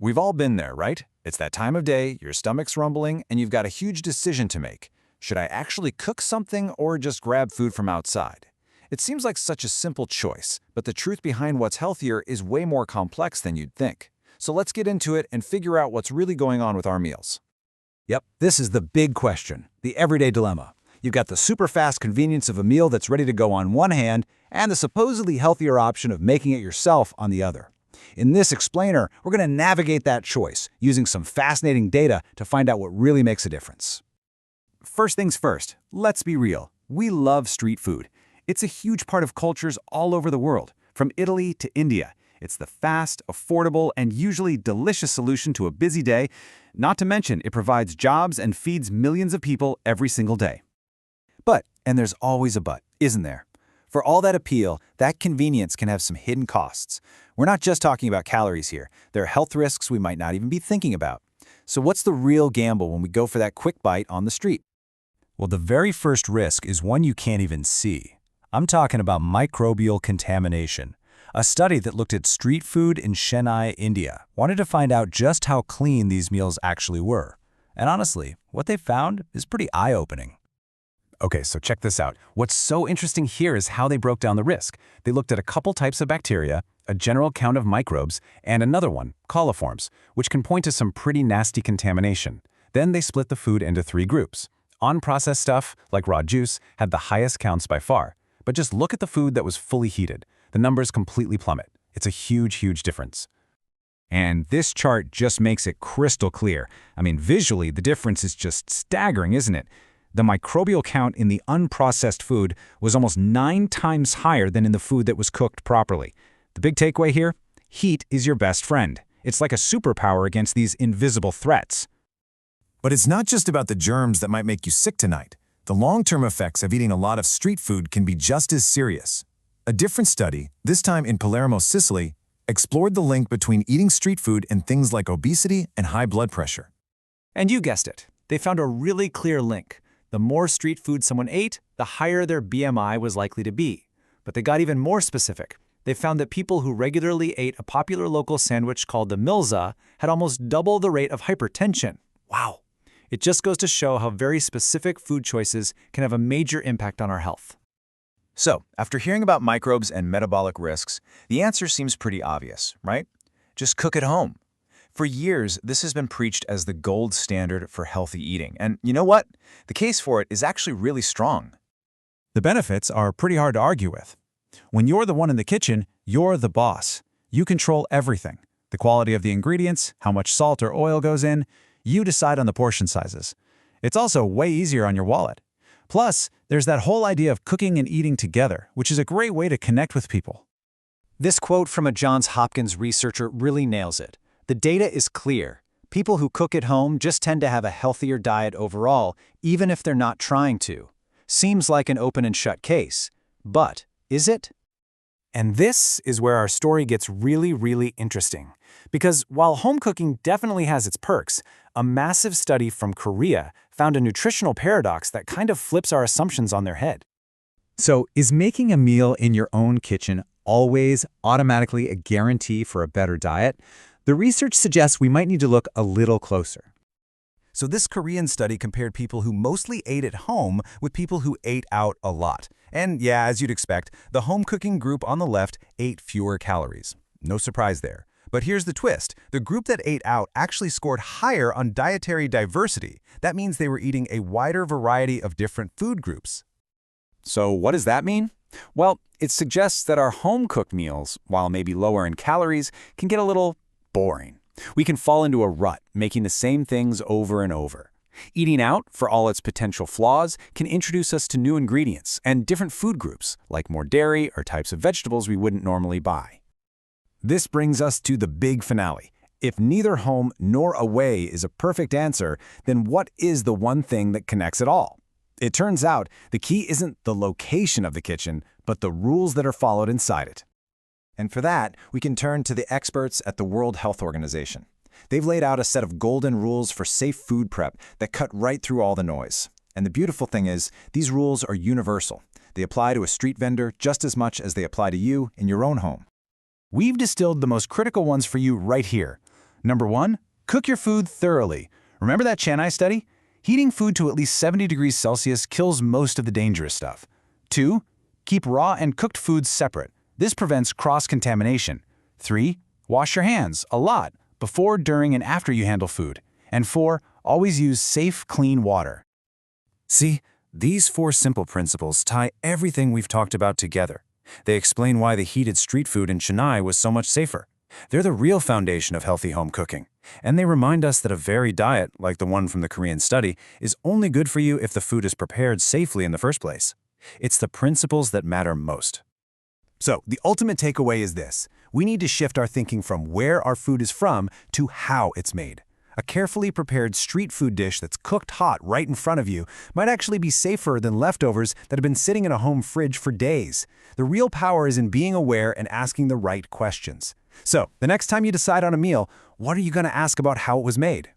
We've all been there, right? It's that time of day, your stomach's rumbling, and you've got a huge decision to make. Should I actually cook something or just grab food from outside? It seems like such a simple choice, but the truth behind what's healthier is way more complex than you'd think. So let's get into it and figure out what's really going on with our meals. Yep, this is the big question, the everyday dilemma. You've got the super fast convenience of a meal that's ready to go on one hand, and the supposedly healthier option of making it yourself on the other. In this explainer, we're going to navigate that choice, using some fascinating data to find out what really makes a difference. First things first, let's be real. We love street food. It's a huge part of cultures all over the world, from Italy to India. It's the fast, affordable, and usually delicious solution to a busy day. Not to mention, it provides jobs and feeds millions of people every single day. But, and there's always a but, isn't there? For all that appeal, that convenience can have some hidden costs. We're not just talking about calories here. There are health risks we might not even be thinking about. So what's the real gamble when we go for that quick bite on the street? Well, the very first risk is one you can't even see. I'm talking about microbial contamination. A study that looked at street food in Chennai, India, wanted to find out just how clean these meals actually were. And honestly, what they found is pretty eye-opening. Okay, so check this out. What's so interesting here is how they broke down the risk. They looked at a couple types of bacteria, a general count of microbes, and another one, coliforms, which can point to some pretty nasty contamination. Then they split the food into 3 groups. Unprocessed stuff, like raw juice, had the highest counts by far. But just look at the food that was fully heated. The numbers completely plummet. It's a huge, huge difference. And this chart just makes it crystal clear. I mean, visually, the difference is just staggering, isn't it? The microbial count in the unprocessed food was almost 9 times higher than in the food that was cooked properly. The big takeaway here? Heat is your best friend. It's like a superpower against these invisible threats. But it's not just about the germs that might make you sick tonight. The long-term effects of eating a lot of street food can be just as serious. A different study, this time in Palermo, Sicily, explored the link between eating street food and things like obesity and high blood pressure. And you guessed it. They found a really clear link. The more street food someone ate, the higher their BMI was likely to be. But they got even more specific. They found that people who regularly ate a popular local sandwich called the Milza had almost double the rate of hypertension. Wow. It just goes to show how very specific food choices can have a major impact on our health. So, after hearing about microbes and metabolic risks, the answer seems pretty obvious, right? Just cook at home. For years, this has been preached as the gold standard for healthy eating. And you know what? The case for it is actually really strong. The benefits are pretty hard to argue with. When you're the one in the kitchen, you're the boss. You control everything. The quality of the ingredients, how much salt or oil goes in, you decide on the portion sizes. It's also way easier on your wallet. Plus, there's that whole idea of cooking and eating together, which is a great way to connect with people. This quote from a Johns Hopkins researcher really nails it. The data is clear. People who cook at home just tend to have a healthier diet overall, even if they're not trying to. Seems like an open and shut case. But is it? And this is where our story gets really, really interesting. Because while home cooking definitely has its perks, a massive study from Korea found a nutritional paradox that kind of flips our assumptions on their head. So, is making a meal in your own kitchen always automatically a guarantee for a better diet? The research suggests we might need to look a little closer. So this Korean study compared people who mostly ate at home with people who ate out a lot. And yeah, as you'd expect, the home cooking group on the left ate fewer calories. No surprise there. But here's the twist. The group that ate out actually scored higher on dietary diversity. That means they were eating a wider variety of different food groups. So what does that mean? Well, it suggests that our home-cooked meals, while maybe lower in calories, can get a little boring. We can fall into a rut, making the same things over and over. Eating out, for all its potential flaws, can introduce us to new ingredients and different food groups, like more dairy or types of vegetables we wouldn't normally buy. This brings us to the big finale. If neither home nor away is a perfect answer, then what is the one thing that connects it all? It turns out the key isn't the location of the kitchen, but the rules that are followed inside it. And for that, we can turn to the experts at the World Health Organization. They've laid out a set of golden rules for safe food prep that cut right through all the noise. And the beautiful thing is, these rules are universal. They apply to a street vendor just as much as they apply to you in your own home. We've distilled the most critical ones for you right here. Number 1, cook your food thoroughly. Remember that Chennai study? Heating food to at least 70 degrees Celsius kills most of the dangerous stuff. 2, keep raw and cooked foods separate. This prevents cross-contamination. 3, wash your hands a lot before, during, and after you handle food. And 4, always use safe, clean water. See, these 4 simple principles tie everything we've talked about together. They explain why the heated street food in Chennai was so much safer. They're the real foundation of healthy home cooking. And they remind us that a varied diet, like the one from the Korean study, is only good for you if the food is prepared safely in the first place. It's the principles that matter most. So, the ultimate takeaway is this. We need to shift our thinking from where our food is from to how it's made. A carefully prepared street food dish that's cooked hot right in front of you might actually be safer than leftovers that have been sitting in a home fridge for days. The real power is in being aware and asking the right questions. So, the next time you decide on a meal, what are you going to ask about how it was made?